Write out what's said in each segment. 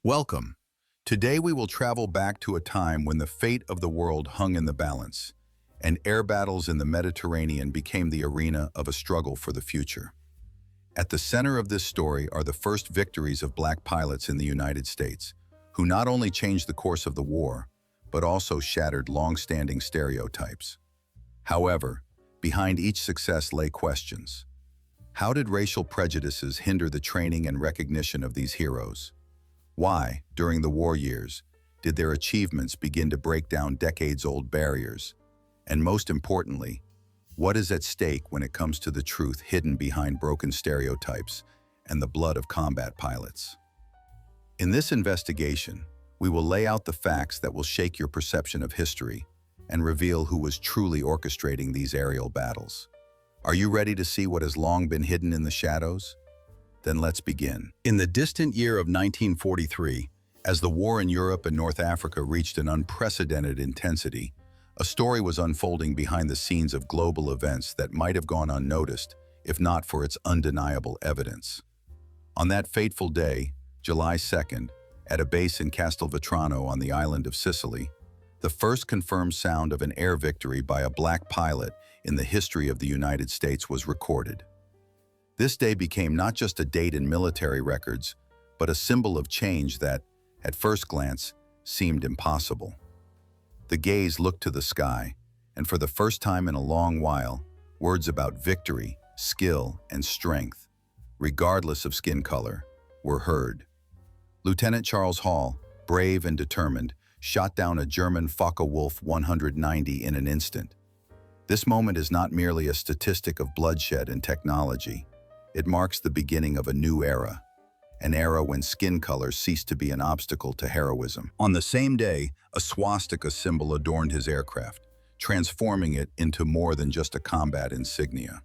Welcome. Today we will travel back to a time when the fate of the world hung in the balance, and air battles in the Mediterranean became the arena of a struggle for the future. At the center of this story are the first victories of black pilots in the United States, who not only changed the course of the war, but also shattered long-standing stereotypes. However, behind each success lay questions. How did racial prejudices hinder the training and recognition of these heroes? Why, during the war years, did their achievements begin to break down decades-old barriers? And most importantly, what is at stake when it comes to the truth hidden behind broken stereotypes and the blood of combat pilots? In this investigation, we will lay out the facts that will shake your perception of history and reveal who was truly orchestrating these aerial battles. Are you ready to see what has long been hidden in the shadows? Then let's begin. In the distant year of 1943, as the war in Europe and North Africa reached an unprecedented intensity, a story was unfolding behind the scenes of global events that might have gone unnoticed, if not for its undeniable evidence. On that fateful day, July 2nd, at a base in Castelvetrano on the island of Sicily, the first confirmed sound of an air victory by a black pilot in the history of the United States was recorded. This day became not just a date in military records, but a symbol of change that, at first glance, seemed impossible. The gaze looked to the sky, and for the first time in a long while, words about victory, skill, and strength, regardless of skin color, were heard. Lieutenant Charles Hall, brave and determined, shot down a German Focke-Wulf 190 in an instant. This moment is not merely a statistic of bloodshed and technology. It marks the beginning of a new era, an era when skin color ceased to be an obstacle to heroism. On the same day, a swastika symbol adorned his aircraft, transforming it into more than just a combat insignia.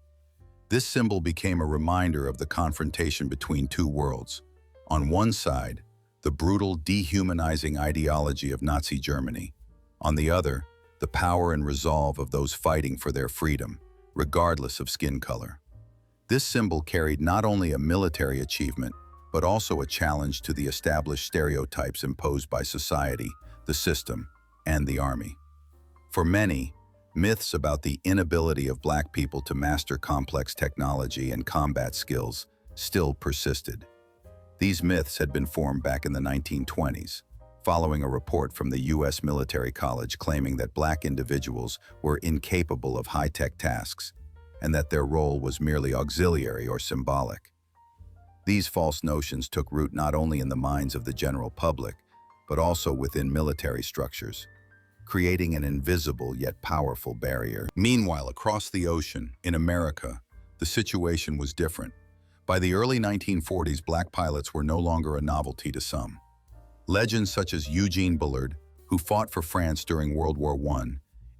This symbol became a reminder of the confrontation between two worlds. On one side, the brutal, dehumanizing ideology of Nazi Germany. On the other, the power and resolve of those fighting for their freedom, regardless of skin color. This symbol carried not only a military achievement, but also a challenge to the established stereotypes imposed by society, the system, and the army. For many, myths about the inability of black people to master complex technology and combat skills still persisted. These myths had been formed back in the 1920s, following a report from the U.S. Military College claiming that black individuals were incapable of high-tech tasks and that their role was merely auxiliary or symbolic. These false notions took root not only in the minds of the general public, but also within military structures, creating an invisible yet powerful barrier. Meanwhile, across the ocean, in America, the situation was different. By the early 1940s, black pilots were no longer a novelty to some. Legends such as Eugene Bullard, who fought for France during World War I,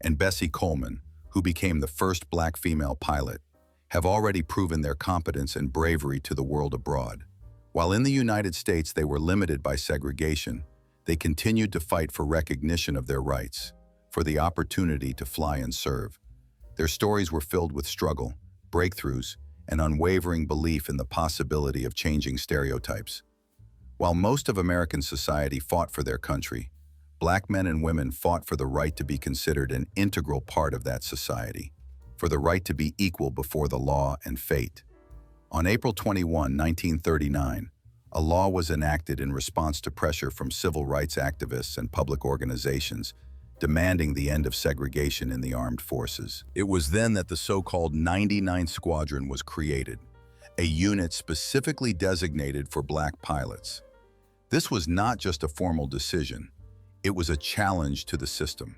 and Bessie Coleman, who became the first black female pilot, have already proven their competence and bravery to the world abroad. While in the United States they were limited by segregation, they continued to fight for recognition of their rights, for the opportunity to fly and serve. Their stories were filled with struggle, breakthroughs, and unwavering belief in the possibility of changing stereotypes. While most of American society fought for their country, black men and women fought for the right to be considered an integral part of that society, for the right to be equal before the law and fate. On April 21, 1939, a law was enacted in response to pressure from civil rights activists and public organizations demanding the end of segregation in the armed forces. It was then that the so-called 99th Squadron was created, a unit specifically designated for black pilots. This was not just a formal decision. It was a challenge to the system,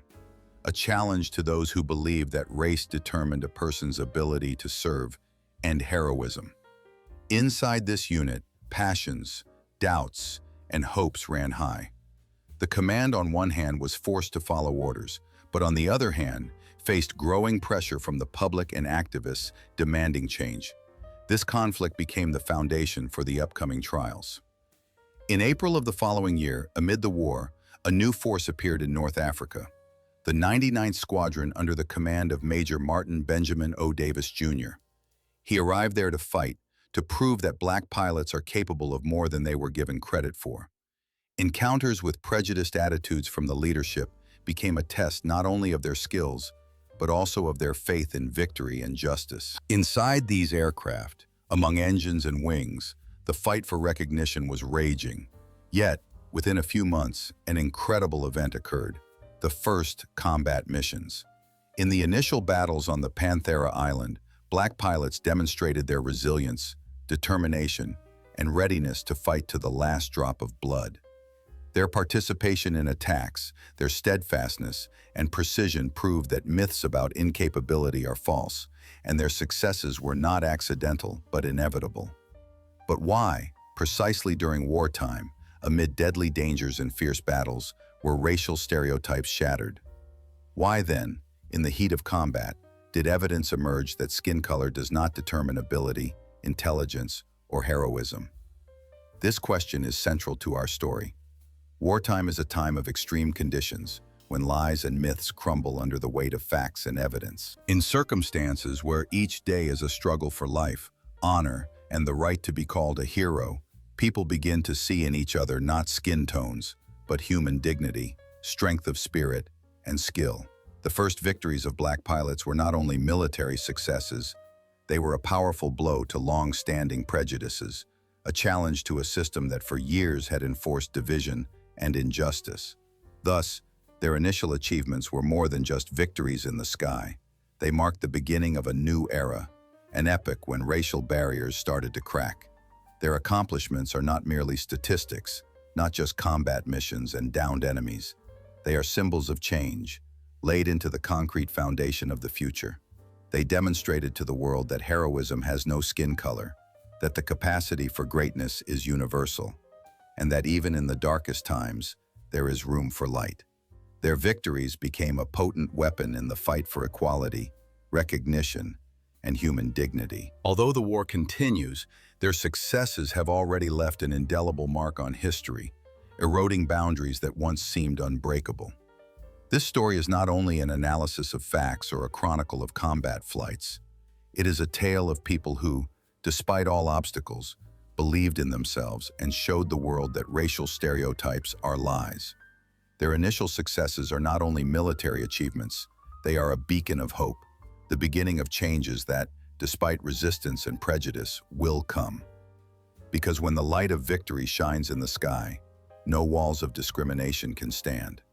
a challenge to those who believed that race determined a person's ability to serve, and heroism. Inside this unit, passions, doubts, and hopes ran high. The command on one hand was forced to follow orders, but on the other hand, faced growing pressure from the public and activists demanding change. This conflict became the foundation for the upcoming trials. In April of the following year, amid the war, a new force appeared in North Africa, the 99th Squadron under the command of Major Martin Benjamin O. Davis, Jr. He arrived there to fight, to prove that black pilots are capable of more than they were given credit for. Encounters with prejudiced attitudes from the leadership became a test not only of their skills, but also of their faith in victory and justice. Inside these aircraft, among engines and wings, the fight for recognition was raging. Yet, within a few months, an incredible event occurred: the first combat missions. In the initial battles on the Panthera Island, Black pilots demonstrated their resilience, determination, and readiness to fight to the last drop of blood. Their participation in attacks, their steadfastness, and precision proved that myths about incapability are false, and their successes were not accidental but inevitable. But why, precisely during wartime, amid deadly dangers and fierce battles, were racial stereotypes shattered? Why then, in the heat of combat, did evidence emerge that skin color does not determine ability, intelligence, or heroism? This question is central to our story. Wartime is a time of extreme conditions, when lies and myths crumble under the weight of facts and evidence. In circumstances where each day is a struggle for life, honor, and the right to be called a hero, people begin to see in each other not skin tones, but human dignity, strength of spirit, and skill. The first victories of Black pilots were not only military successes, they were a powerful blow to long-standing prejudices, a challenge to a system that for years had enforced division and injustice. Thus, their initial achievements were more than just victories in the sky. They marked the beginning of a new era, an epoch when racial barriers started to crack. Their accomplishments are not merely statistics, not just combat missions and downed enemies. They are symbols of change, laid into the concrete foundation of the future. They demonstrated to the world that heroism has no skin color, that the capacity for greatness is universal, and that even in the darkest times, there is room for light. Their victories became a potent weapon in the fight for equality, recognition, and human dignity. Although the war continues, their successes have already left an indelible mark on history, eroding boundaries that once seemed unbreakable. This story is not only an analysis of facts or a chronicle of combat flights. It is a tale of people who, despite all obstacles, believed in themselves and showed the world that racial stereotypes are lies. Their initial successes are not only military achievements, they are a beacon of hope, the beginning of changes that, despite resistance and prejudice, will come. Because when the light of victory shines in the sky, no walls of discrimination can stand.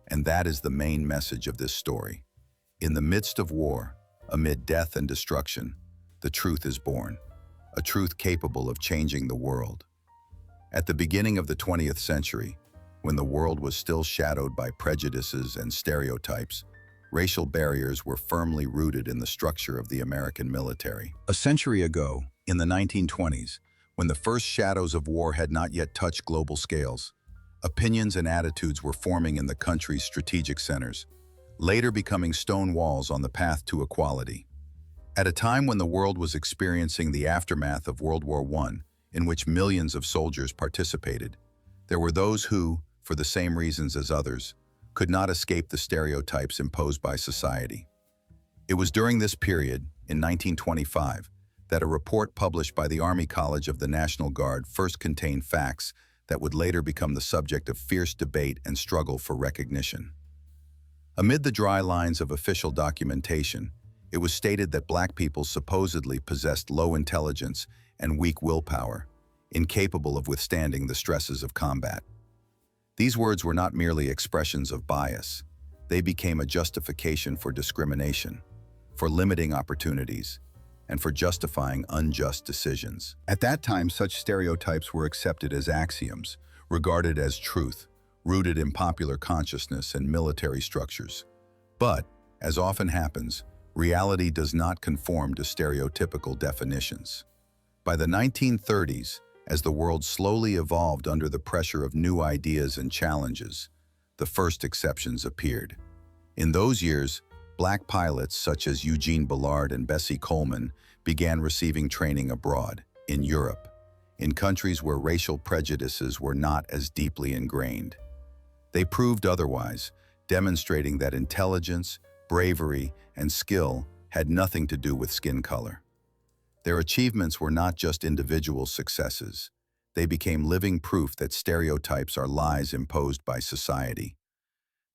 And that is the main message of this story. In the midst of war, amid death and destruction, the truth is born, a truth capable of changing the world. At the beginning of the 20th century, when the world was still shadowed by prejudices and stereotypes, racial barriers were firmly rooted in the structure of the American military. A century ago, in the 1920s, when the first shadows of war had not yet touched global scales, opinions and attitudes were forming in the country's strategic centers, later becoming stone walls on the path to equality. At a time when the world was experiencing the aftermath of World War I, in which millions of soldiers participated, there were those who, for the same reasons as others, could not escape the stereotypes imposed by society. It was during this period, in 1925, that a report published by the Army College of the National Guard first contained facts that would later become the subject of fierce debate and struggle for recognition. Amid the dry lines of official documentation, it was stated that Black people supposedly possessed low intelligence and weak willpower, incapable of withstanding the stresses of combat. These words were not merely expressions of bias. They became a justification for discrimination, for limiting opportunities, and for justifying unjust decisions. At that time, such stereotypes were accepted as axioms, regarded as truth, rooted in popular consciousness and military structures. But, as often happens, reality does not conform to stereotypical definitions. By the 1930s, as the world slowly evolved under the pressure of new ideas and challenges, the first exceptions appeared. In those years, Black pilots such as Eugene Bullard and Bessie Coleman began receiving training abroad, in Europe, in countries where racial prejudices were not as deeply ingrained. They proved otherwise, demonstrating that intelligence, bravery, and skill had nothing to do with skin color. Their achievements were not just individual successes. They became living proof that stereotypes are lies imposed by society.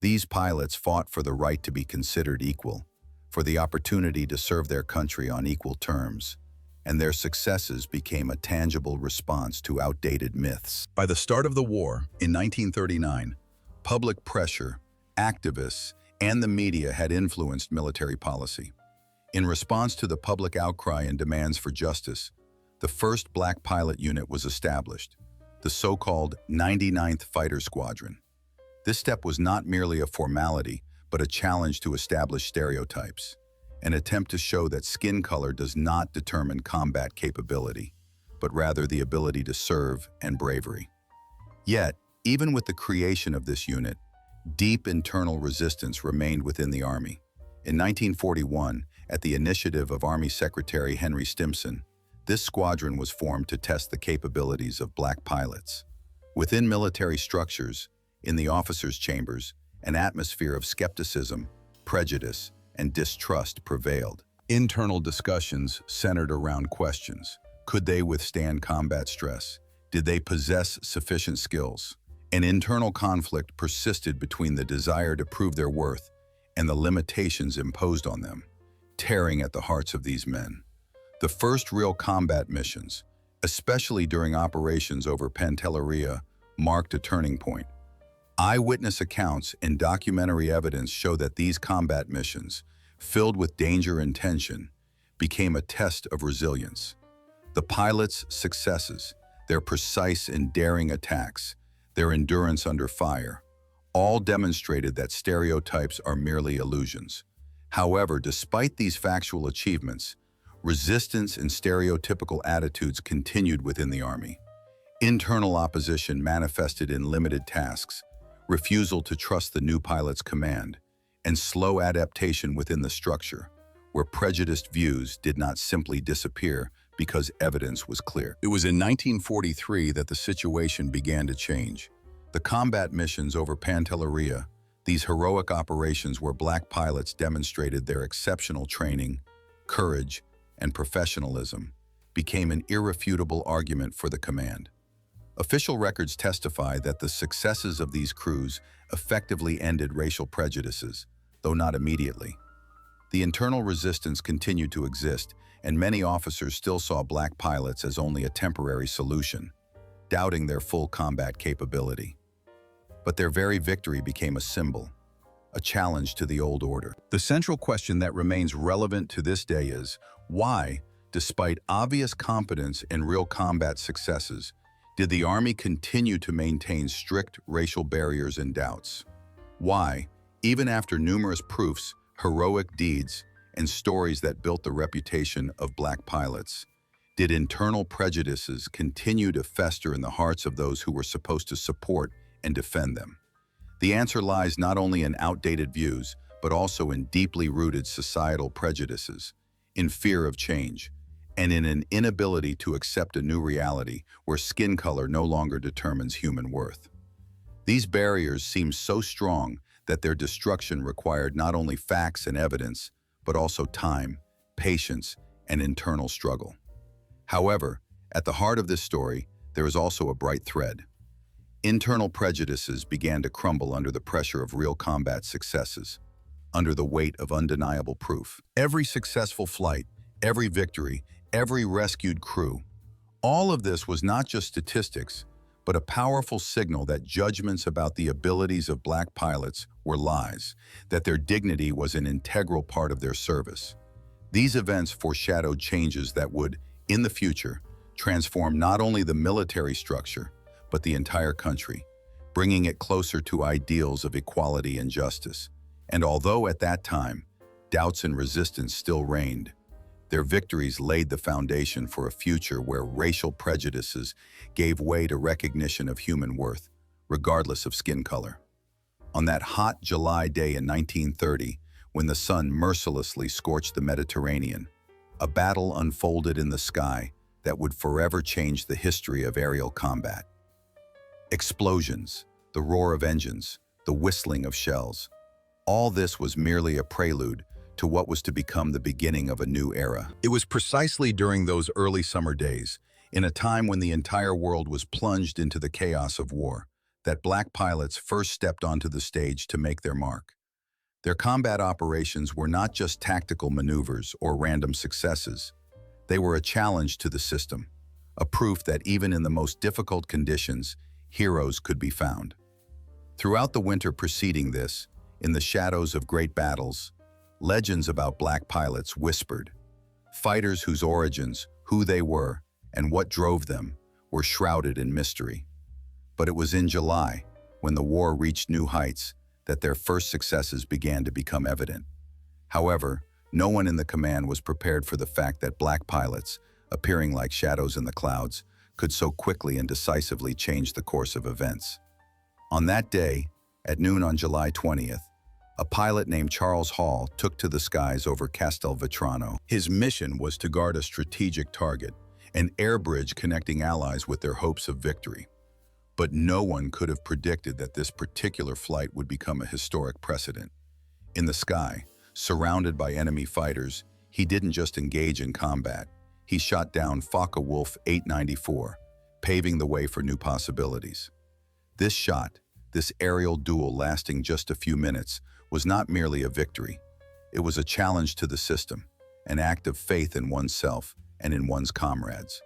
These pilots fought for the right to be considered equal, for the opportunity to serve their country on equal terms, and their successes became a tangible response to outdated myths. By the start of the war, in 1939, public pressure, activists, and the media had influenced military policy. In response to the public outcry and demands for justice, the first black pilot unit was established, the so-called 99th Fighter Squadron. This step was not merely a formality, but a challenge to establish stereotypes, an attempt to show that skin color does not determine combat capability, but rather the ability to serve and bravery. Yet, even with the creation of this unit, deep internal resistance remained within the Army. In 1941, at the initiative of Army Secretary Henry Stimson, this squadron was formed to test the capabilities of black pilots. Within military structures, in the officers' chambers, an atmosphere of skepticism, prejudice, and distrust prevailed. Internal discussions centered around questions. Could they withstand combat stress? Did they possess sufficient skills? An internal conflict persisted between the desire to prove their worth and the limitations imposed on them, tearing at the hearts of these men. The first real combat missions, especially during operations over Pantelleria, marked a turning point. Eyewitness accounts and documentary evidence show that these combat missions, filled with danger and tension, became a test of resilience. The pilots' successes, their precise and daring attacks, their endurance under fire, all demonstrated that stereotypes are merely illusions. However, despite these factual achievements, resistance and stereotypical attitudes continued within the Army. Internal opposition manifested in limited tasks, refusal to trust the new pilot's command, and slow adaptation within the structure, where prejudiced views did not simply disappear because evidence was clear. It was in 1943 that the situation began to change. The combat missions over Pantelleria, these heroic operations where black pilots demonstrated their exceptional training, courage, and professionalism, became an irrefutable argument for the command. Official records testify that the successes of these crews effectively ended racial prejudices, though not immediately. The internal resistance continued to exist, and many officers still saw black pilots as only a temporary solution, doubting their full combat capability. But their very victory became a symbol, a challenge to the old order. The central question that remains relevant to this day is, why, despite obvious competence and real combat successes, did the Army continue to maintain strict racial barriers and doubts? Why, even after numerous proofs, heroic deeds, and stories that built the reputation of black pilots, did internal prejudices continue to fester in the hearts of those who were supposed to support and defend them? The answer lies not only in outdated views, but also in deeply rooted societal prejudices, in fear of change, and in an inability to accept a new reality where skin color no longer determines human worth. These barriers seem so strong that their destruction required not only facts and evidence, but also time, patience, and internal struggle. However, at the heart of this story, there is also a bright thread. Internal prejudices began to crumble under the pressure of real combat successes, under the weight of undeniable proof. Every successful flight, every victory, every rescued crew, all of this was not just statistics, but a powerful signal that judgments about the abilities of black pilots were lies, that their dignity was an integral part of their service. These events foreshadowed changes that would, in the future, transform not only the military structure, but the entire country, bringing it closer to ideals of equality and justice. And although at that time, doubts and resistance still reigned, their victories laid the foundation for a future where racial prejudices gave way to recognition of human worth, regardless of skin color. On that hot July day in 1930, when the sun mercilessly scorched the Mediterranean, a battle unfolded in the sky that would forever change the history of aerial combat. Explosions, the roar of engines, the whistling of shells, all this was merely a prelude to what was to become the beginning of a new era. It was precisely during those early summer days, In a time when the entire world was plunged into the chaos of war, that black pilots first stepped onto the stage to make their mark. Their combat operations were not just tactical maneuvers or random successes. They were a challenge to the system, a proof that even in the most difficult conditions, heroes could be found. Throughout the winter preceding this, in the shadows of great battles, legends about black pilots whispered. Fighters whose origins, who they were, and what drove them were shrouded in mystery. But it was in July, when the war reached new heights, that their first successes began to become evident. However, no one in the command was prepared for the fact that black pilots, appearing like shadows in the clouds, could so quickly and decisively change the course of events. On that day, at noon on July 20th, a pilot named Charles Hall took to the skies over Castelvetrano. His mission was to guard a strategic target, an air bridge connecting allies with their hopes of victory. But no one could have predicted that this particular flight would become a historic precedent. In the sky, surrounded by enemy fighters, he didn't just engage in combat. He shot down Focke-Wulf 894, paving the way for new possibilities. This shot, this aerial duel lasting just a few minutes, was not merely a victory. It was a challenge to the system, an act of faith in oneself and in one's comrades.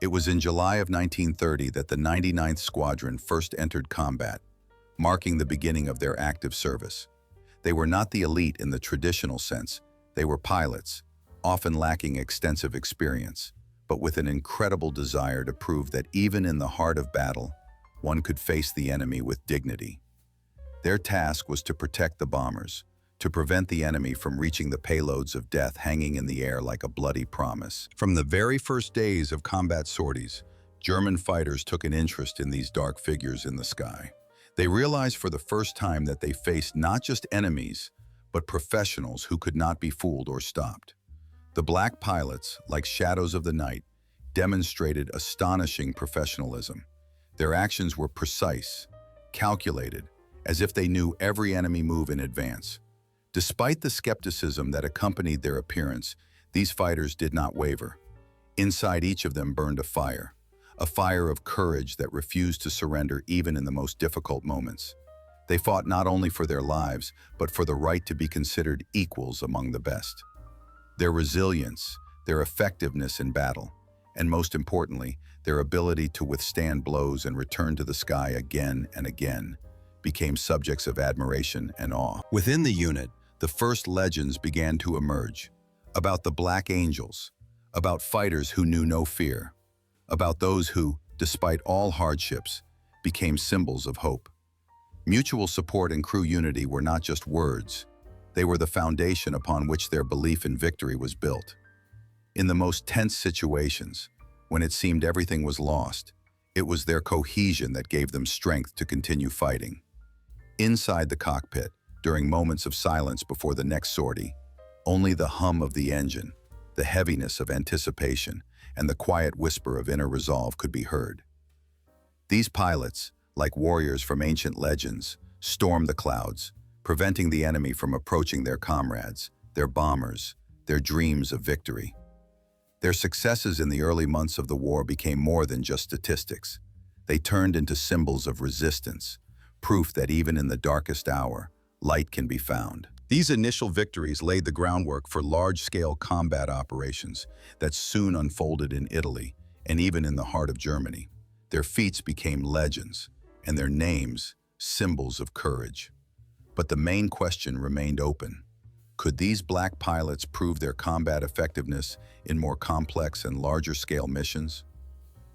It was in July of 1930 that the 99th Squadron first entered combat, marking the beginning of their active service. They were not the elite in the traditional sense. They were pilots, often lacking extensive experience, but with an incredible desire to prove that even in the heart of battle, one could face the enemy with dignity. Their task was to protect the bombers, to prevent the enemy from reaching the payloads of death hanging in the air like a bloody promise. From the very first days of combat sorties, German fighters took an interest in these dark figures in the sky. They realized for the first time that they faced not just enemies, but professionals who could not be fooled or stopped. The black pilots, like shadows of the night, demonstrated astonishing professionalism. Their actions were precise, calculated, as if they knew every enemy move in advance. Despite the skepticism that accompanied their appearance, these fighters did not waver. Inside each of them burned a fire of courage that refused to surrender even in the most difficult moments. They fought not only for their lives, but for the right to be considered equals among the best. Their resilience, their effectiveness in battle, and most importantly, their ability to withstand blows and return to the sky again and again, became subjects of admiration and awe. Within the unit, the first legends began to emerge, about the Black Angels, about fighters who knew no fear, about those who, despite all hardships, became symbols of hope. Mutual support and crew unity were not just words, they were the foundation upon which their belief in victory was built. In the most tense situations, when it seemed everything was lost, it was their cohesion that gave them strength to continue fighting. Inside the cockpit, during moments of silence before the next sortie, only the hum of the engine, the heaviness of anticipation, and the quiet whisper of inner resolve could be heard. These pilots, like warriors from ancient legends, stormed the clouds, preventing the enemy from approaching their comrades, their bombers, their dreams of victory. Their successes in the early months of the war became more than just statistics. They turned into symbols of resistance, proof that even in the darkest hour, light can be found. These initial victories laid the groundwork for large-scale combat operations that soon unfolded in Italy and even in the heart of Germany. Their feats became legends, and their names symbols of courage. But the main question remained open. Could these black pilots prove their combat effectiveness in more complex and larger-scale missions?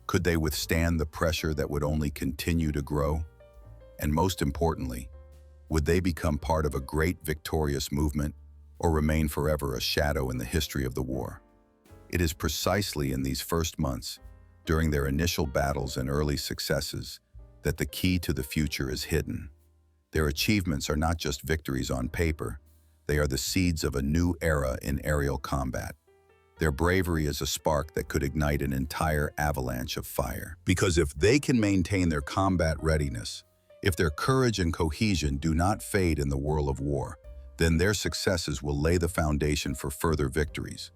Could they withstand the pressure that would only continue to grow? And most importantly, would they become part of a great victorious movement or remain forever a shadow in the history of the war? It is precisely in these first months, during their initial battles and early successes, that the key to the future is hidden. Their achievements are not just victories on paper, they are the seeds of a new era in aerial combat. Their bravery is a spark that could ignite an entire avalanche of fire. Because if they can maintain their combat readiness, if their courage and cohesion do not fade in the whirl of war, then their successes will lay the foundation for further victories.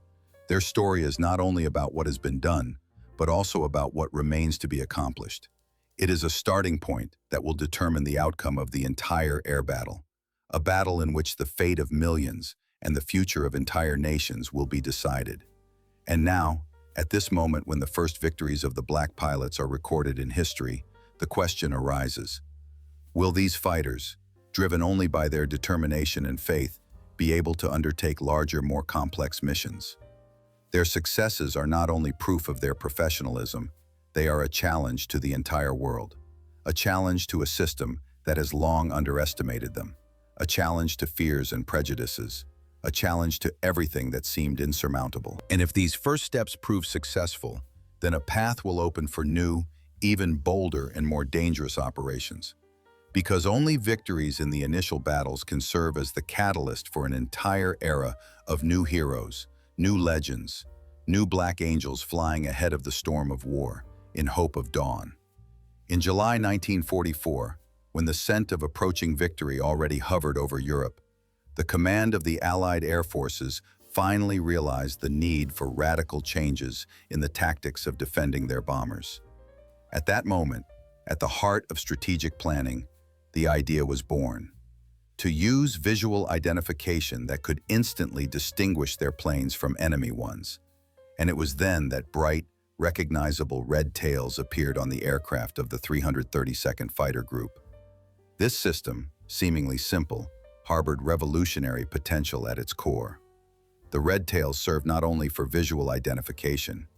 Their story is not only about what has been done, but also about what remains to be accomplished. It is a starting point that will determine the outcome of the entire air battle, a battle in which the fate of millions and the future of entire nations will be decided. And now, at this moment when the first victories of the black pilots are recorded in history, the question arises: will these fighters, driven only by their determination and faith, be able to undertake larger, more complex missions? Their successes are not only proof of their professionalism, they are a challenge to the entire world, a challenge to a system that has long underestimated them, a challenge to fears and prejudices, a challenge to everything that seemed insurmountable. And if these first steps prove successful, then a path will open for new, even bolder and more dangerous operations. Because only victories in the initial battles can serve as the catalyst for an entire era of new heroes, new legends, new black angels flying ahead of the storm of war in hope of dawn. In July 1944, when the scent of approaching victory already hovered over Europe, the command of the Allied air forces finally realized the need for radical changes in the tactics of defending their bombers. At that moment, at the heart of strategic planning, the idea was born: to use visual identification that could instantly distinguish their planes from enemy ones. And it was then that bright, recognizable red tails appeared on the aircraft of the 332nd Fighter Group. This system, seemingly simple, harbored revolutionary potential at its core. The red tails served not only for visual identification,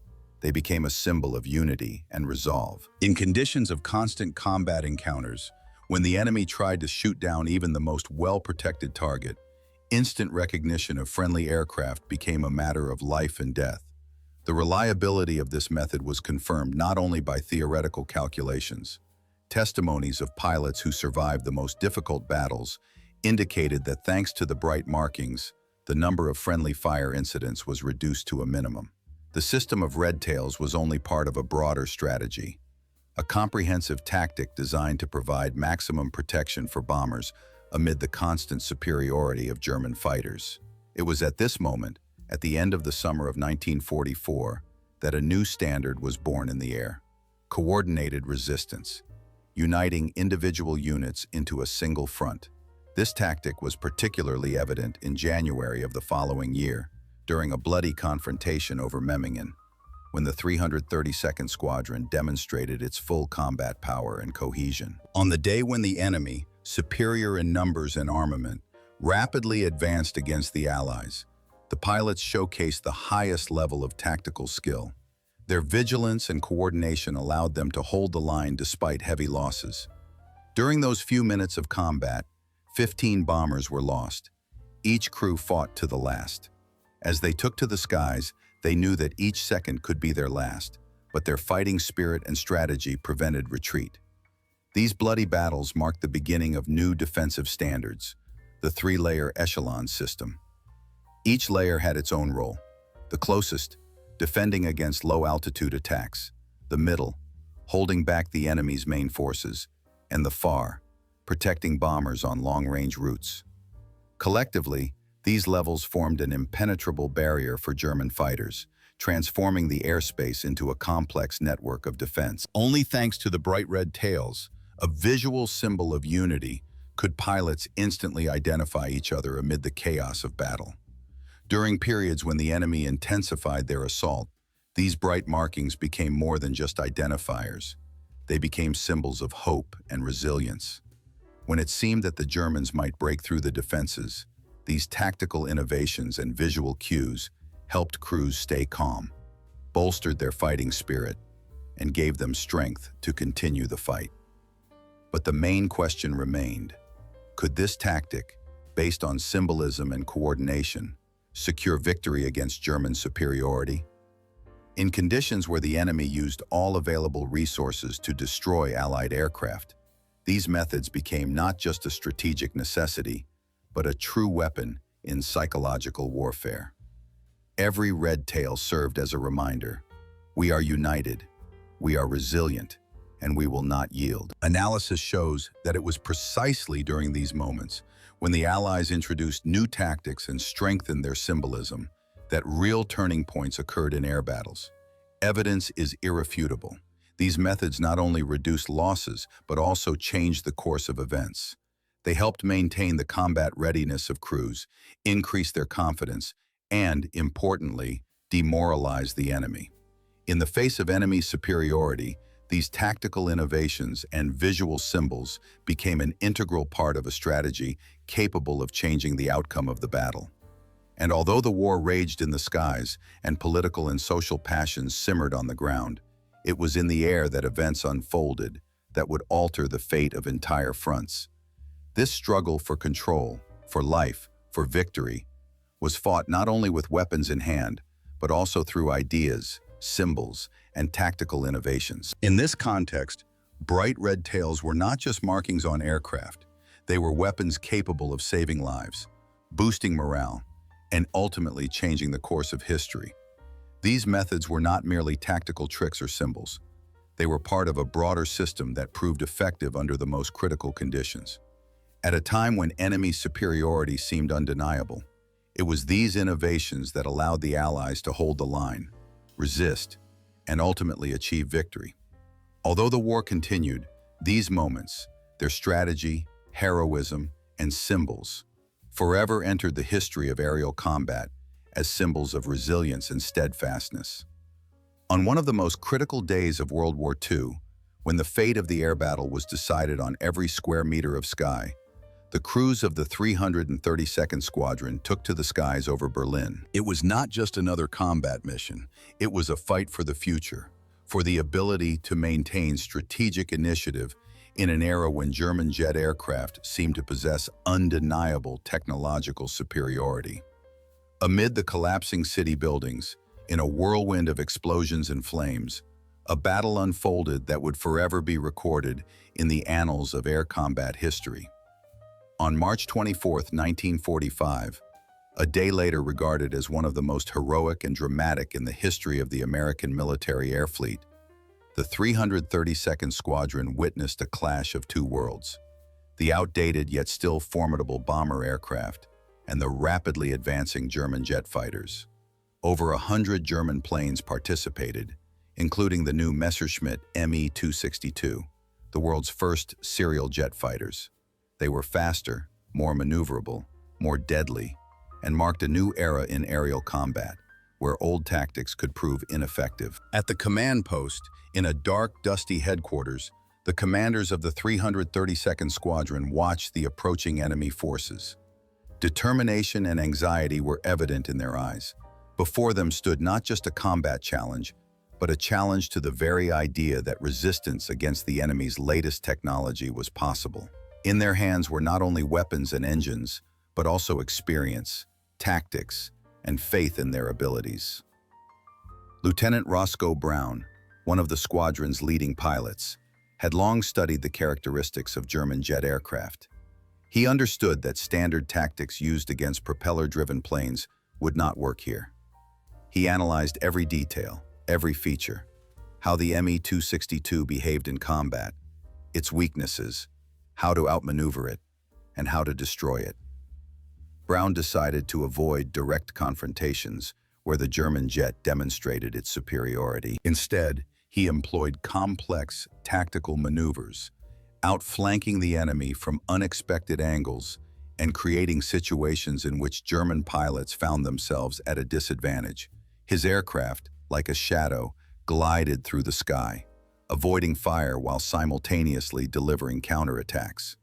they became a symbol of unity and resolve. In conditions of constant combat encounters, when the enemy tried to shoot down even the most well-protected target, instant recognition of friendly aircraft became a matter of life and death. The reliability of this method was confirmed not only by theoretical calculations. Testimonies of pilots who survived the most difficult battles indicated that thanks to the bright markings, the number of friendly fire incidents was reduced to a minimum. The system of red tails was only part of a broader strategy, a comprehensive tactic designed to provide maximum protection for bombers amid the constant superiority of German fighters. It was at this moment, at the end of the summer of 1944, that a new standard was born in the air: coordinated resistance, uniting individual units into a single front. This tactic was particularly evident in January of the following year, during a bloody confrontation over Memmingen, when the 332nd Squadron demonstrated its full combat power and cohesion. On the day when the enemy, superior in numbers and armament, rapidly advanced against the Allies, the pilots showcased the highest level of tactical skill. Their vigilance and coordination allowed them to hold the line despite heavy losses. During those few minutes of combat, 15 bombers were lost. Each crew fought to the last. As they took to the skies, they knew that each second could be their last, but their fighting spirit and strategy prevented retreat. These bloody battles marked the beginning of new defensive standards, the three-layer echelon system. Each layer had its own role: the closest, defending against low-altitude attacks; the middle, holding back the enemy's main forces; and the far, protecting bombers on long-range routes. Collectively, these levels formed an impenetrable barrier for German fighters, transforming the airspace into a complex network of defense. Only thanks to the bright red tails, a visual symbol of unity, could pilots instantly identify each other amid the chaos of battle. During periods when the enemy intensified their assault, these bright markings became more than just identifiers. They became symbols of hope and resilience. When it seemed that the Germans might break through the defenses, these tactical innovations and visual cues helped crews stay calm, bolstered their fighting spirit, and gave them strength to continue the fight. But the main question remained: could this tactic, based on symbolism and coordination, secure victory against German superiority? In conditions where the enemy used all available resources to destroy Allied aircraft, these methods became not just a strategic necessity, but a true weapon in psychological warfare. Every red tail served as a reminder: we are united, we are resilient, and we will not yield. Analysis shows that it was precisely during these moments, when the Allies introduced new tactics and strengthened their symbolism, that real turning points occurred in air battles. Evidence is irrefutable. These methods not only reduced losses, but also changed the course of events. They helped maintain the combat readiness of crews, increase their confidence, and, importantly, demoralize the enemy. In the face of enemy superiority, these tactical innovations and visual symbols became an integral part of a strategy capable of changing the outcome of the battle. And although the war raged in the skies and political and social passions simmered on the ground, it was in the air that events unfolded that would alter the fate of entire fronts. This struggle for control, for life, for victory, was fought not only with weapons in hand, but also through ideas, symbols, and tactical innovations. In this context, bright red tails were not just markings on aircraft. They were weapons capable of saving lives, boosting morale, and ultimately changing the course of history. These methods were not merely tactical tricks or symbols. They were part of a broader system that proved effective under the most critical conditions. At a time when enemy superiority seemed undeniable, it was these innovations that allowed the Allies to hold the line, resist, and ultimately achieve victory. Although the war continued, these moments, their strategy, heroism, and symbols, forever entered the history of aerial combat as symbols of resilience and steadfastness. On one of the most critical days of World War II, when the fate of the air battle was decided on every square meter of sky, the crews of the 332nd Squadron took to the skies over Berlin. It was not just another combat mission. It was a fight for the future, for the ability to maintain strategic initiative in an era when German jet aircraft seemed to possess undeniable technological superiority. Amid the collapsing city buildings, in a whirlwind of explosions and flames, a battle unfolded that would forever be recorded in the annals of air combat history. On March 24, 1945, a day later regarded as one of the most heroic and dramatic in the history of the American military air fleet, the 332nd Squadron witnessed a clash of two worlds: the outdated yet still formidable bomber aircraft and the rapidly advancing German jet fighters. Over 100 German planes participated, including the new Messerschmitt Me-262, the world's first serial jet fighters. They were faster, more maneuverable, more deadly, and marked a new era in aerial combat, where old tactics could prove ineffective. At the command post, in a dark, dusty headquarters, the commanders of the 332nd Squadron watched the approaching enemy forces. Determination and anxiety were evident in their eyes. Before them stood not just a combat challenge, but a challenge to the very idea that resistance against the enemy's latest technology was possible. In their hands were not only weapons and engines, but also experience, tactics, and faith in their abilities. Lieutenant Roscoe Brown, one of the squadron's leading pilots, had long studied the characteristics of German jet aircraft. He understood that standard tactics used against propeller-driven planes would not work here. He analyzed every detail, every feature, how the Me-262 behaved in combat, its weaknesses, how to outmaneuver it, and how to destroy it. Brown decided to avoid direct confrontations where the German jet demonstrated its superiority. Instead, he employed complex tactical maneuvers, outflanking the enemy from unexpected angles and creating situations in which German pilots found themselves at a disadvantage. His aircraft, like a shadow, glided through the sky, avoiding fire while simultaneously delivering counterattacks.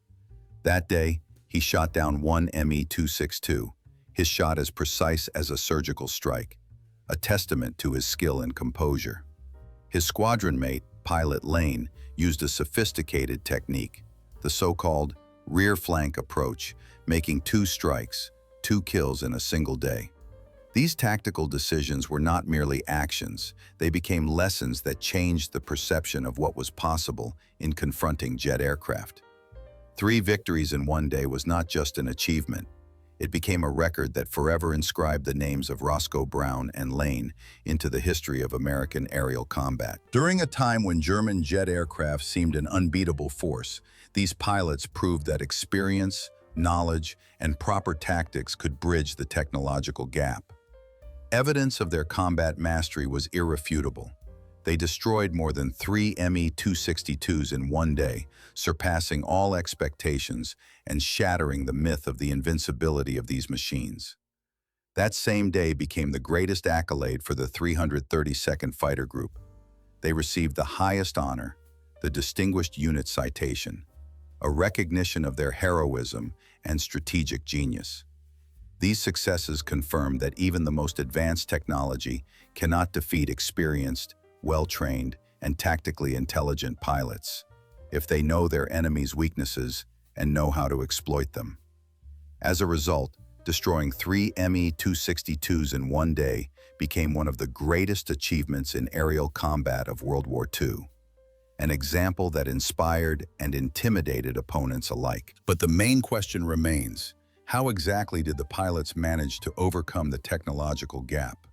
That day, he shot down one Me-262, his shot as precise as a surgical strike, a testament to his skill and composure. His squadron mate, Pilot Lane, used a sophisticated technique, the so-called rear flank approach, making 2 strikes, 2 kills in a single day. These tactical decisions were not merely actions, they became lessons that changed the perception of what was possible in confronting jet aircraft. 3 victories in one day was not just an achievement. It became a record that forever inscribed the names of Roscoe Brown and Lane into the history of American aerial combat. During a time when German jet aircraft seemed an unbeatable force, these pilots proved that experience, knowledge, and proper tactics could bridge the technological gap. Evidence of their combat mastery was irrefutable. They destroyed more than 3 Me-262s in one day, surpassing all expectations and shattering the myth of the invincibility of these machines. That same day became the greatest accolade for the 332nd Fighter Group. They received the highest honor, the Distinguished Unit Citation, a recognition of their heroism and strategic genius. These successes confirmed that even the most advanced technology cannot defeat experienced, well-trained, and tactically intelligent pilots if they know their enemy's weaknesses and know how to exploit them. As a result, destroying 3 Me-262s in one day became one of the greatest achievements in aerial combat of World War II, an example that inspired and intimidated opponents alike. But the main question remains: how exactly did the pilots manage to overcome the technological gap?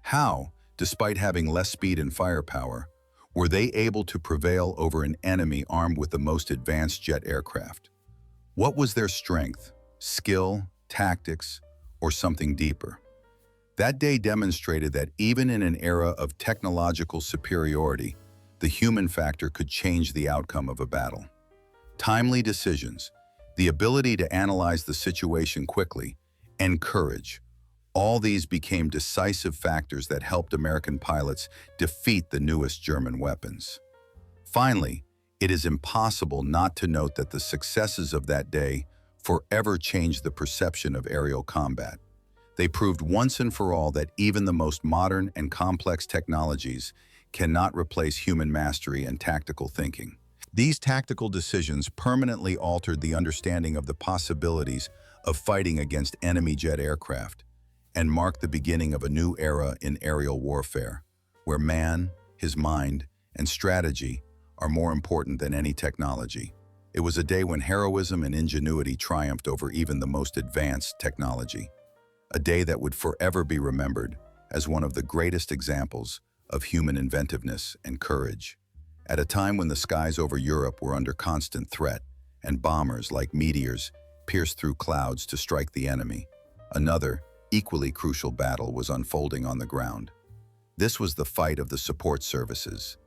How, despite having less speed and firepower, were they able to prevail over an enemy armed with the most advanced jet aircraft? What was their strength, skill, tactics, or something deeper? That day demonstrated that even in an era of technological superiority, the human factor could change the outcome of a battle. Timely decisions, the ability to analyze the situation quickly, and courage, all these became decisive factors that helped American pilots defeat the newest German weapons. Finally, it is impossible not to note that the successes of that day forever changed the perception of aerial combat. They proved once and for all that even the most modern and complex technologies cannot replace human mastery and tactical thinking. These tactical decisions permanently altered the understanding of the possibilities of fighting against enemy jet aircraft and marked the beginning of a new era in aerial warfare, where man, his mind, and strategy are more important than any technology. It was a day when heroism and ingenuity triumphed over even the most advanced technology. A day that would forever be remembered as one of the greatest examples of human inventiveness and courage. At a time when the skies over Europe were under constant threat and bombers like meteors pierced through clouds to strike the enemy, another, equally crucial battle was unfolding on the ground. This was the fight of the support services,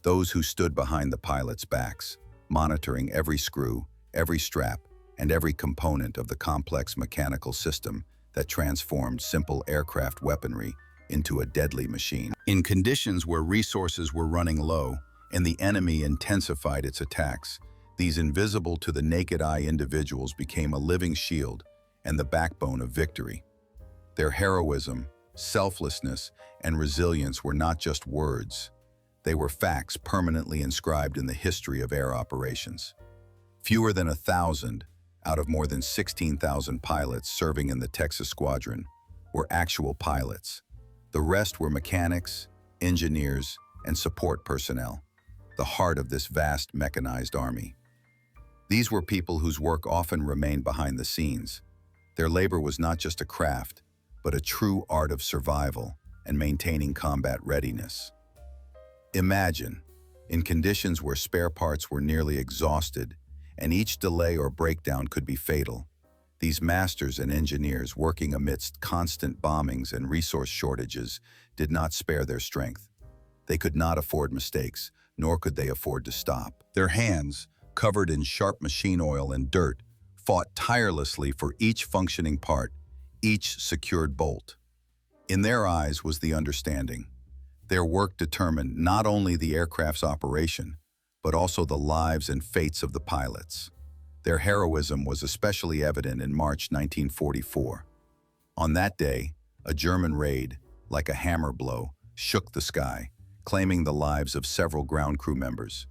those who stood behind the pilots' backs, monitoring every screw, every strap, and every component of the complex mechanical system that transformed simple aircraft weaponry into a deadly machine. In conditions where resources were running low and the enemy intensified its attacks, these invisible to the naked eye individuals became a living shield and the backbone of victory. Their heroism, selflessness, and resilience were not just words. They were facts permanently inscribed in the history of air operations. Fewer than 1,000 out of more than 16,000 pilots serving in the Texas Squadron were actual pilots. The rest were mechanics, engineers, and support personnel, the heart of this vast mechanized army. These were people whose work often remained behind the scenes. Their labor was not just a craft, but a true art of survival and maintaining combat readiness. Imagine, in conditions where spare parts were nearly exhausted and each delay or breakdown could be fatal, these masters and engineers working amidst constant bombings and resource shortages did not spare their strength. They could not afford mistakes, nor could they afford to stop. Their hands, covered in sharp machine oil and dirt, fought tirelessly for each functioning part, each secured bolt. In their eyes was the understanding. Their work determined not only the aircraft's operation, but also the lives and fates of the pilots. Their heroism was especially evident in March 1944. On that day, a German raid, like a hammer blow, shook the sky, claiming the lives of several ground crew members.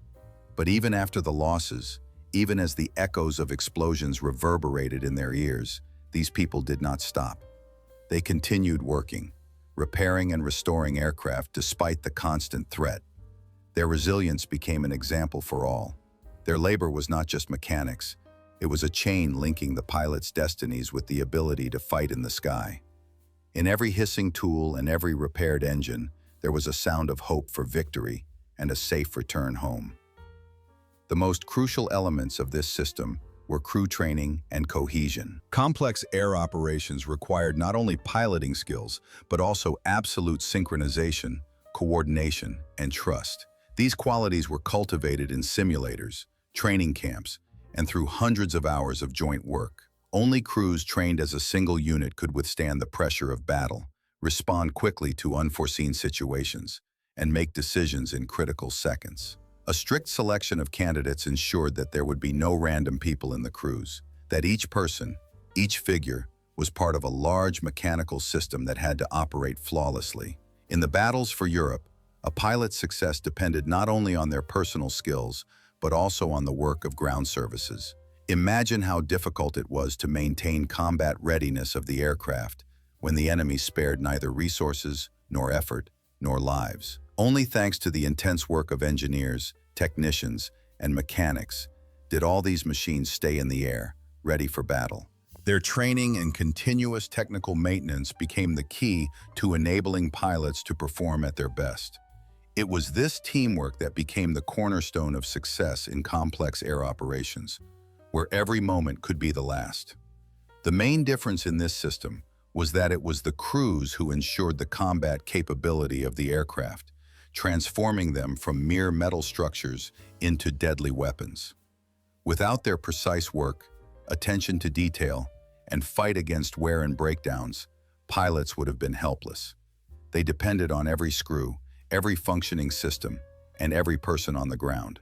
But even after the losses, even as the echoes of explosions reverberated in their ears, these people did not stop. They continued working, repairing and restoring aircraft despite the constant threat. Their resilience became an example for all. Their labor was not just mechanics, it was a chain linking the pilots' destinies with the ability to fight in the sky. In every hissing tool and every repaired engine, there was a sound of hope for victory and a safe return home. The most crucial elements of this system were crew training and cohesion. Complex air operations required not only piloting skills, but also absolute synchronization, coordination, and trust. These qualities were cultivated in simulators, training camps, and through hundreds of hours of joint work. Only crews trained as a single unit could withstand the pressure of battle, respond quickly to unforeseen situations, and make decisions in critical seconds. A strict selection of candidates ensured that there would be no random people in the crews, that each person, each figure, was part of a large mechanical system that had to operate flawlessly. In the battles for Europe, a pilot's success depended not only on their personal skills, but also on the work of ground services. Imagine how difficult it was to maintain combat readiness of the aircraft when the enemy spared neither resources, nor effort, nor lives. Only thanks to the intense work of engineers, technicians, and mechanics did all these machines stay in the air, ready for battle. Their training and continuous technical maintenance became the key to enabling pilots to perform at their best. It was this teamwork that became the cornerstone of success in complex air operations, where every moment could be the last. The main difference in this system was that it was the crews who ensured the combat capability of the aircraft, transforming them from mere metal structures into deadly weapons. Without their precise work, attention to detail, and fight against wear and breakdowns, pilots would have been helpless. They depended on every screw, every functioning system, and every person on the ground.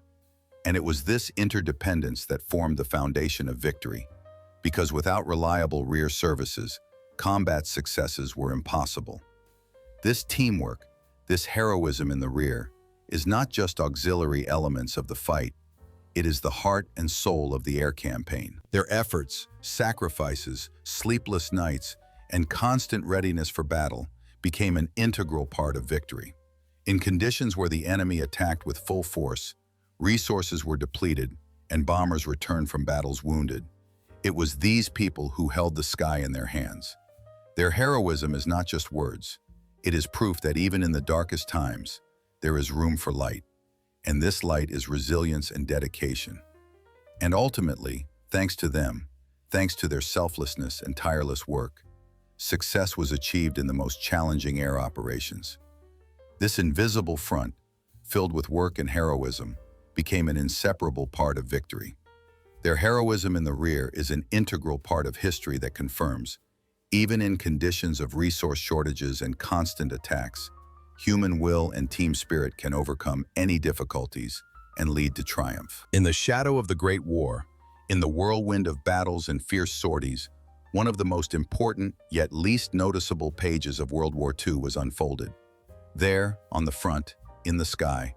And it was this interdependence that formed the foundation of victory, because without reliable rear services, combat successes were impossible. This teamwork, this heroism in the rear, is not just auxiliary elements of the fight, it is the heart and soul of the air campaign. Their efforts, sacrifices, sleepless nights, and constant readiness for battle became an integral part of victory. In conditions where the enemy attacked with full force, resources were depleted, and bombers returned from battles wounded, it was these people who held the sky in their hands. Their heroism is not just words. It is proof that even in the darkest times, there is room for light. And this light is resilience and dedication. And ultimately, thanks to them, thanks to their selflessness and tireless work, success was achieved in the most challenging air operations. This invisible front, filled with work and heroism, became an inseparable part of victory. Their heroism in the rear is an integral part of history that confirms, even in conditions of resource shortages and constant attacks, human will and team spirit can overcome any difficulties and lead to triumph. In the shadow of the Great War, in the whirlwind of battles and fierce sorties, one of the most important yet least noticeable pages of World War II was unfolded. There, on the front, in the sky,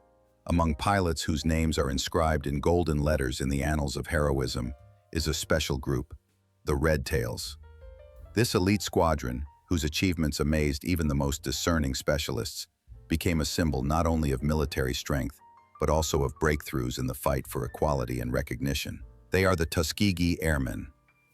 among pilots whose names are inscribed in golden letters in the annals of heroism, is a special group, the Red Tails. This elite squadron, whose achievements amazed even the most discerning specialists, became a symbol not only of military strength, but also of breakthroughs in the fight for equality and recognition. They are the Tuskegee Airmen,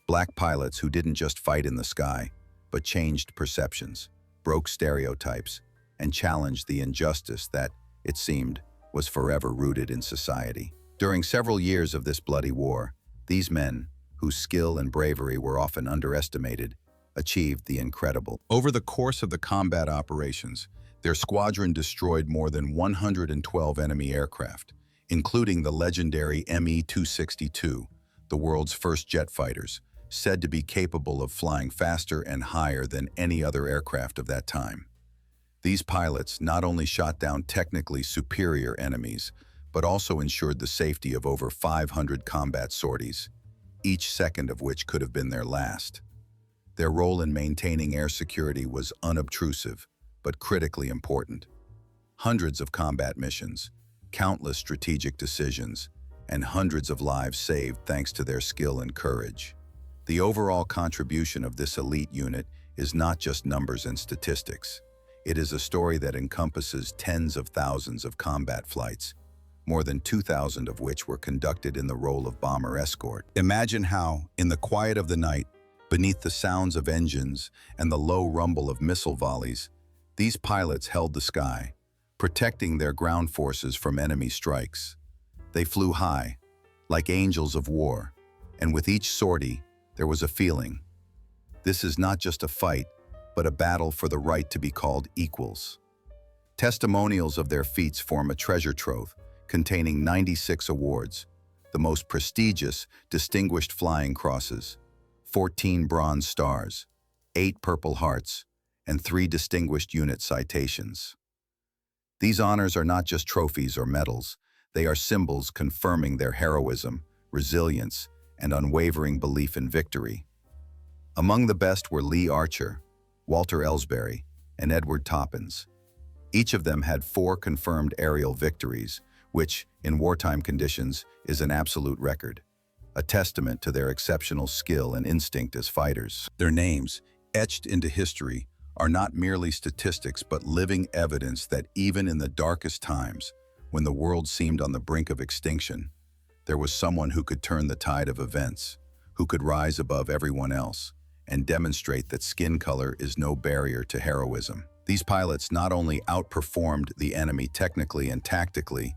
black pilots who didn't just fight in the sky, but changed perceptions, broke stereotypes, and challenged the injustice that, it seemed, was forever rooted in society. During several years of this bloody war, these men, whose skill and bravery were often underestimated, achieved the incredible. Over the course of the combat operations, their squadron destroyed more than 112 enemy aircraft, including the legendary Me-262, the world's first jet fighters, said to be capable of flying faster and higher than any other aircraft of that time. These pilots not only shot down technically superior enemies, but also ensured the safety of over 500 combat sorties, each second of which could have been their last. Their role in maintaining air security was unobtrusive, but critically important. Hundreds of combat missions, countless strategic decisions, and hundreds of lives saved thanks to their skill and courage. The overall contribution of this elite unit is not just numbers and statistics. It is a story that encompasses tens of thousands of combat flights, more than 2,000 of which were conducted in the role of bomber escort. Imagine how, in the quiet of the night, beneath the sounds of engines and the low rumble of missile volleys, these pilots held the sky, protecting their ground forces from enemy strikes. They flew high, like angels of war, and with each sortie, there was a feeling. This is not just a fight, but a battle for the right to be called equals. Testimonials of their feats form a treasure trove containing 96 awards, the most prestigious Distinguished Flying Crosses, 14 Bronze Stars, 8 Purple Hearts, and 3 Distinguished Unit Citations. These honors are not just trophies or medals, they are symbols confirming their heroism, resilience, and unwavering belief in victory. Among the best were Lee Archer, Walter Ellsbury, and Edward Toppins. Each of them had 4 confirmed aerial victories, which, in wartime conditions, is an absolute record, a testament to their exceptional skill and instinct as fighters. Their names, etched into history, are not merely statistics but living evidence that even in the darkest times, when the world seemed on the brink of extinction, there was someone who could turn the tide of events, who could rise above everyone else, and demonstrate that skin color is no barrier to heroism. These pilots not only outperformed the enemy technically and tactically,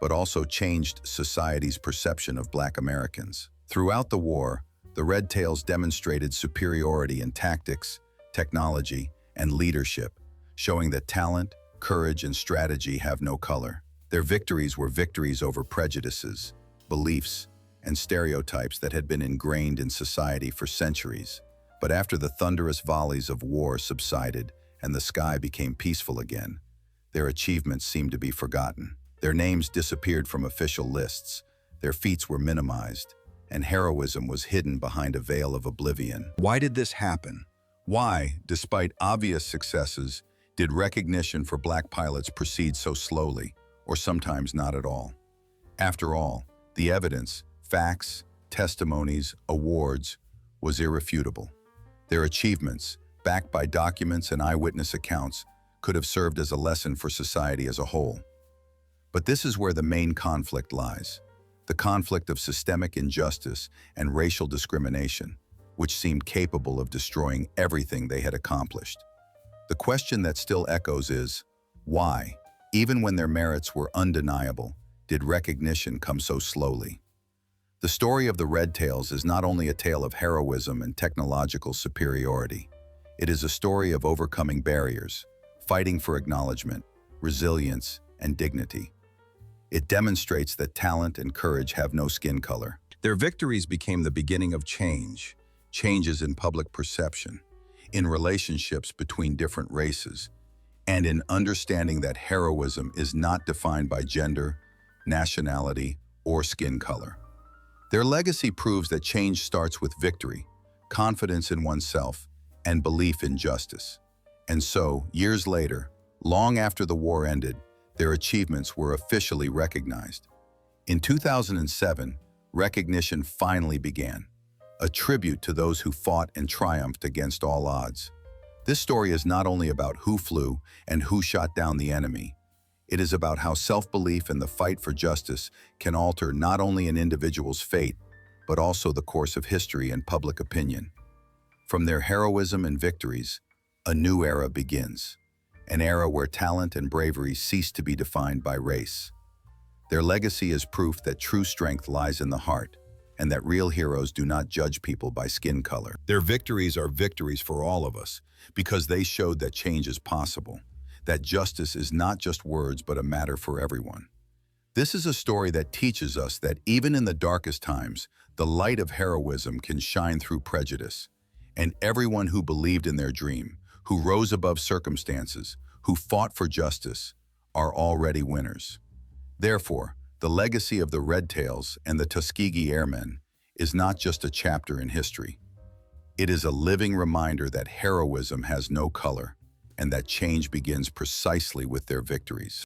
but also changed society's perception of Black Americans. Throughout the war, the Red Tails demonstrated superiority in tactics, technology, and leadership, showing that talent, courage, and strategy have no color. Their victories were victories over prejudices, beliefs, and stereotypes that had been ingrained in society for centuries. But after the thunderous volleys of war subsided and the sky became peaceful again, their achievements seemed to be forgotten. Their names disappeared from official lists, their feats were minimized, and heroism was hidden behind a veil of oblivion. Why did this happen? Why, despite obvious successes, did recognition for Black pilots proceed so slowly, or sometimes not at all? After all, the evidence, facts, testimonies, awards, was irrefutable. Their achievements, backed by documents and eyewitness accounts, could have served as a lesson for society as a whole. But this is where the main conflict lies, the conflict of systemic injustice and racial discrimination, which seemed capable of destroying everything they had accomplished. The question that still echoes is, why, even when their merits were undeniable, did recognition come so slowly? The story of the Red Tails is not only a tale of heroism and technological superiority. It is a story of overcoming barriers, fighting for acknowledgement, resilience, and dignity. It demonstrates that talent and courage have no skin color. Their victories became the beginning of change, changes in public perception, in relationships between different races, and in understanding that heroism is not defined by gender, nationality, or skin color. Their legacy proves that change starts with victory, confidence in oneself, and belief in justice. And so, years later, long after the war ended, their achievements were officially recognized. In 2007, recognition finally began, a tribute to those who fought and triumphed against all odds. This story is not only about who flew and who shot down the enemy. It is about how self-belief and the fight for justice can alter not only an individual's fate, but also the course of history and public opinion. From their heroism and victories, a new era begins, an era where talent and bravery cease to be defined by race. Their legacy is proof that true strength lies in the heart, and that real heroes do not judge people by skin color. Their victories are victories for all of us, because they showed that change is possible, that justice is not just words but a matter for everyone. This is a story that teaches us that even in the darkest times, the light of heroism can shine through prejudice, and everyone who believed in their dream, who rose above circumstances, who fought for justice, are already winners. Therefore, the legacy of the Red Tails and the Tuskegee Airmen is not just a chapter in history. It is a living reminder that heroism has no color, and that change begins precisely with their victories.